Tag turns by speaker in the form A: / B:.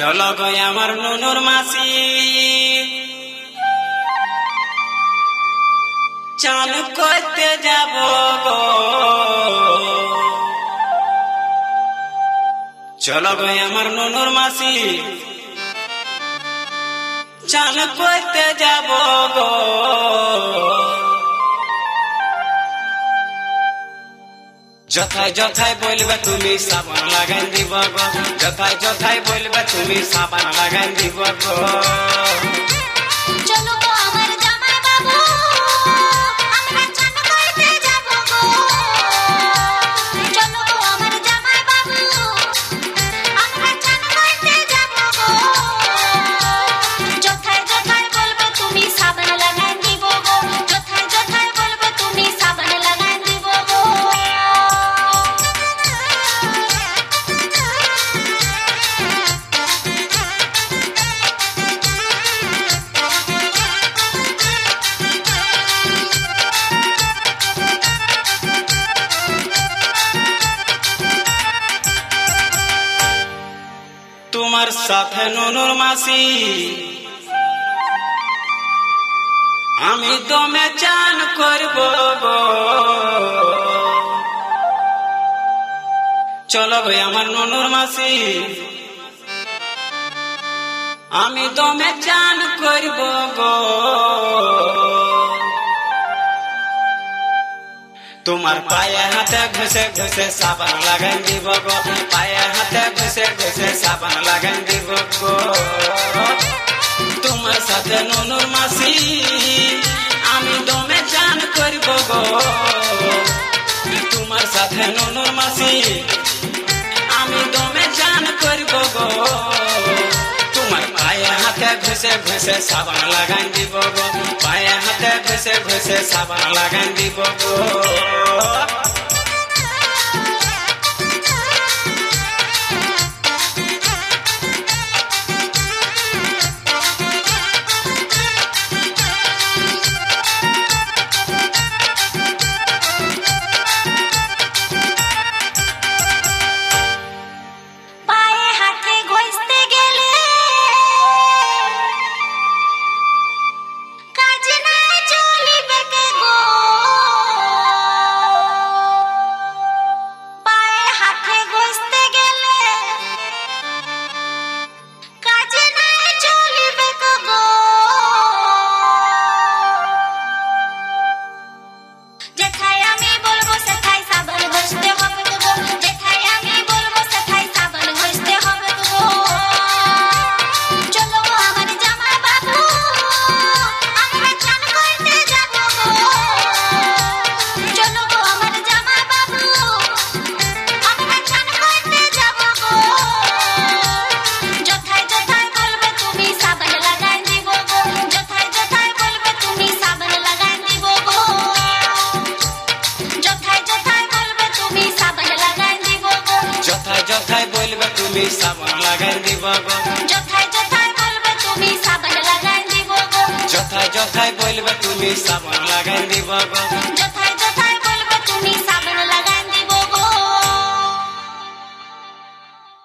A: চলো গো আমার নুনুর মাসি চান করতে যাব গো চলো গো আমার নুনুর মাসি চান করতে যাব গো যথায় যথায় বলবে তুমি সাবান লাগাই দিব গো যথায় যথায় বলবে তুমি সাবান লাগাই দিব গো
B: চলো গো আমার জামাই বাবু আমরা চান করতে যাব গো চলো গো আমার জামাই বাবু আমরা চান করতে যাব গো যথায় যথায় বলবে তুমি সাবান লাগাই দিব গো যথায় যথায় বলবে তুমি সাবান লাগাই দিব গো
A: তোমার সাথে নুনুর মাসি আমি দমে চান করব গো চলো গো আমার নুনুর মাসি আমি দমে চান করব গো তোমার পায়ে হাতে ঘষে ঘষে সাবান লাগাই দিব গো পায়ে হাতে ঘষে ঘষে সাবান লাগাই দিব গো তোমার সাথে নুনুর মাসি আমি দমে চান করব গো তোমার সাথে নুনুর মাসি আমি দমে চান করব গো তোমার পায়ে হাতে ঘষে ঘষে সাবান লাগাই দিব গো পায়ে হাতে ঘষে ঘষে সাবান লাগাই দিব গো
B: পায়ে হাতে ঘষতে গেলে কাজ নাই চলিবে কে গো পায়ে হাতে ঘষতে গেলে কাজ নাই চলিবে কে গো যেথায় আমি বলবো সেথায় সাবান ঘষতে হবে গো যেথায় আমি বলবো সেথায় সাবান ঘষতে হবে গো চলো গো আমার জামাই বাবু আমরা চান করতে যাব গো চলো গো আমার জামাই বাবু আমরা চান করতে যাব গো যথায় যথায় বলবে তুমি সাবান লাগাই দিব গো যথায় যথায় বলবে তুমি সাবান লাগাই দিব গো যথায় যথায় বলবে তুমি সাবান লাগাই দিব গো
A: যথায় যথায় বলবে তুমি সাবান লাগাই দিব গো
B: যথায় যথায় বলবে তুমি সাবান লাগাই দিব গো
A: যথায় যথায় বলবে তুমি সাবান লাগাই দিব গো